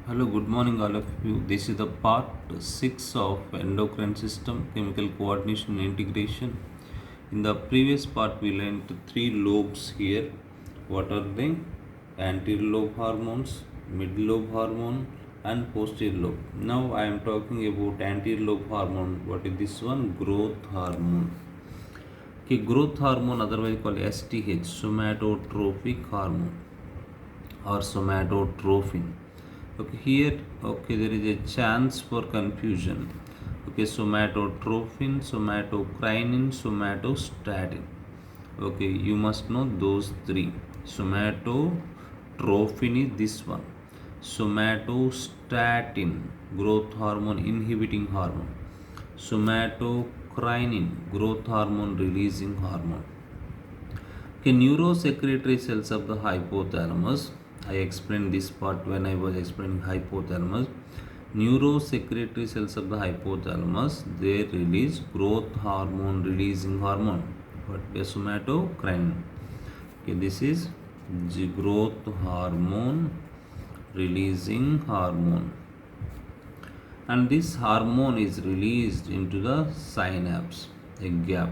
Hello, good morning, all of you. This is the part 6 of endocrine system, chemical coordination and integration. In the previous part, we learned three lobes here. What are they? Anterior lobe hormones, mid lobe hormone, and posterior lobe. Now, I am talking about anterior lobe hormone. What is this one? Growth hormone. Okay, growth hormone, otherwise called STH, somatotrophic hormone or somatotrophin. Okay, here, okay, there is a chance for confusion. Okay, somatotrophin, somatocrinin, somatostatin. Okay, you must know those three. Somatotrophin is this one. Somatostatin, growth hormone inhibiting hormone. Somatocrinin, growth hormone releasing hormone. Okay, neurosecretory cells of the hypothalamus. I explained this part when I was explaining hypothalamus. Neurosecretory cells of the hypothalamus, they release growth hormone releasing hormone. What is somatocrine? Okay, this is the growth hormone releasing hormone, and this hormone is released into the synapse, a gap.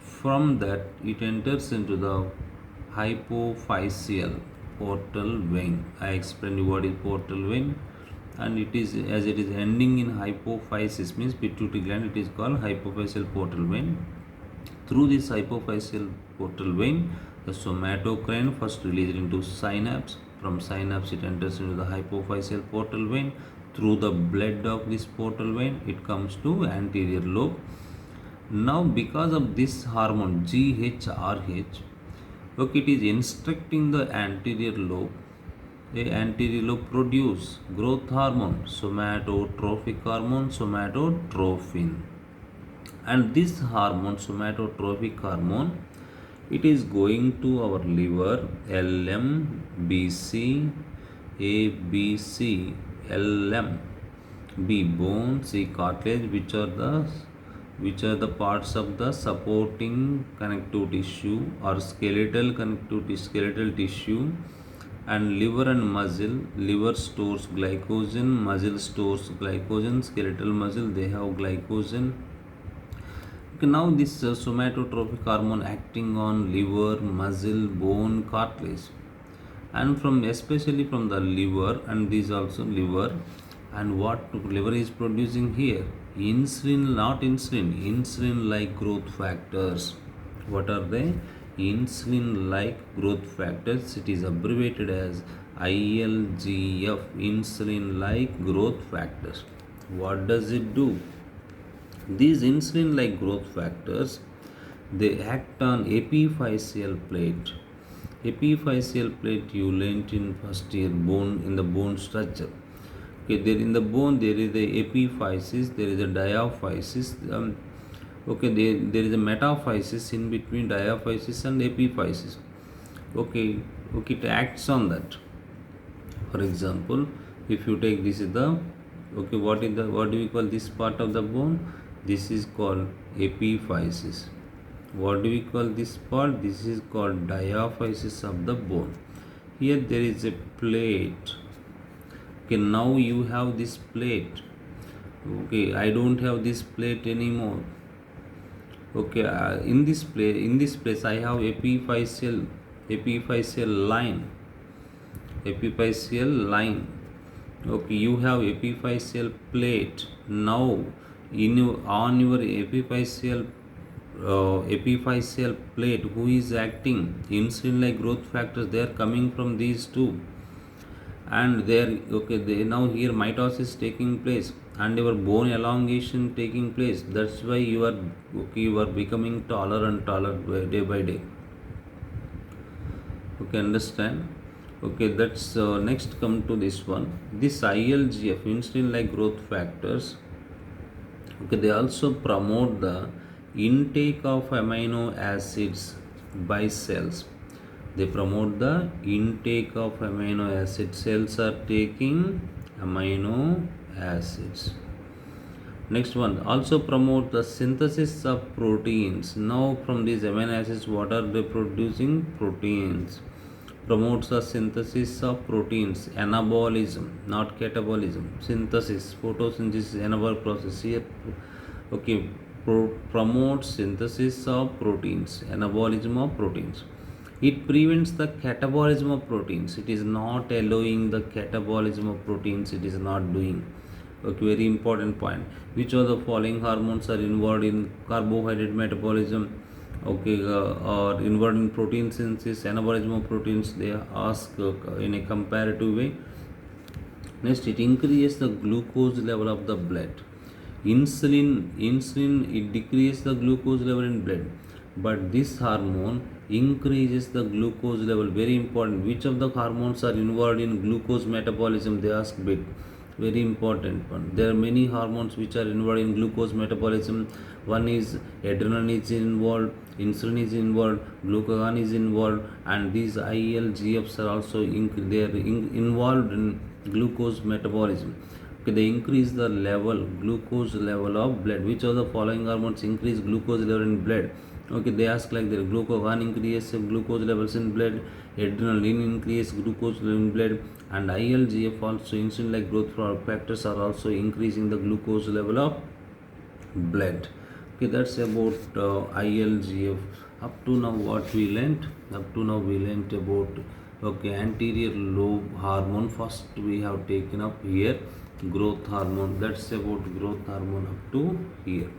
From that, it enters into the hypophyseal portal vein. I explained you what is portal vein, and it is as it is ending in hypophysis means pituitary gland. It is called hypophyseal portal vein. Through this hypophyseal portal vein, the somatocrine first released into synapse. From synapse, it enters into the hypophyseal portal vein. Through the blood of this portal vein, it comes to anterior lobe. Now, because of this hormone GHRH, okay, it is instructing the anterior lobe. The anterior lobe produce growth hormone, somatotrophic hormone, somatotrophin, and this hormone, somatotrophic hormone, it is going to our liver, LM, BC, ABC, LM, B bone, C cartilage, which are the parts of the supporting connective tissue or skeletal tissue, and liver and muscle. Liver stores glycogen, muscle stores glycogen, skeletal muscle, they have glycogen. Okay, now this somatotrophic hormone acting on liver, muscle, bone, cartilage, and from especially from the liver, and these also liver. And what liver is producing here? Insulin, not insulin like growth factors. What are they? Insulin like growth factors. It is abbreviated as ILGF, insulin like growth factors. What does it do? These insulin like growth factors, they act on epiphyseal plate. Epiphyseal plate you learnt in first year, bone, in the bone structure. Okay, there in the bone there is the epiphysis, there is a diaphysis. Okay, there is a metaphysis in between diaphysis and epiphysis. Okay, okay, it acts on that. For example, if you take this is the, okay, what do we call this part of the bone? This is called epiphysis. What do we call this part? This is called diaphysis of the bone. Here there is a plate. Okay, now you have this plate. Okay, I don't have this plate anymore. Okay, in this place I have epiphyseal line. Okay, you have epiphyseal plate. Now on your epiphyseal plate, who is acting? Insulin like growth factors, they are coming from these two, and there, okay, now here mitosis taking place and your bone elongation taking place. That's why you are becoming taller and taller day by day. Okay, understand? Okay, that's next come to this one. This ILGF, insulin like growth factors, okay, they also promote the intake of amino acids by cells. They promote the intake of amino acids. Cells are taking amino acids. Next one, also promote the synthesis of proteins. Now from these amino acids, what are they producing? Proteins. promotes the synthesis of proteins, anabolism, not catabolism, synthesis, photosynthesis, anabolic process here. Okay, promotes synthesis of proteins, anabolism of proteins. It prevents the catabolism of proteins. It is not allowing the catabolism of proteins. It is not doing. Okay, very important point. Which of the following hormones are involved in carbohydrate metabolism? Okay, or involved in protein synthesis, anabolism of proteins? They ask in a comparative way. Next, it increases the glucose level of the blood. Insulin, it decreases the glucose level in blood, but this hormone increases the glucose level. Very important. Which of the hormones are involved in glucose metabolism? They ask bit. Very important one. There are many hormones which are involved in glucose metabolism. One is adrenaline is involved, insulin is involved, glucagon is involved, and these ILGFs are also involved in glucose metabolism. Okay, they increase the glucose level of blood. Which of the following hormones increase glucose level in blood? Okay, they ask like that. Glucagon increases glucose levels in blood, adrenaline increases glucose level in blood, and ILGF also, insulin like growth factors, are also increasing the glucose level of blood. Okay, that's about ILGF. Up to now, what we learnt? Up to now, we learnt about anterior lobe hormone. First, we have taken up here growth hormone. That's about growth hormone up to here.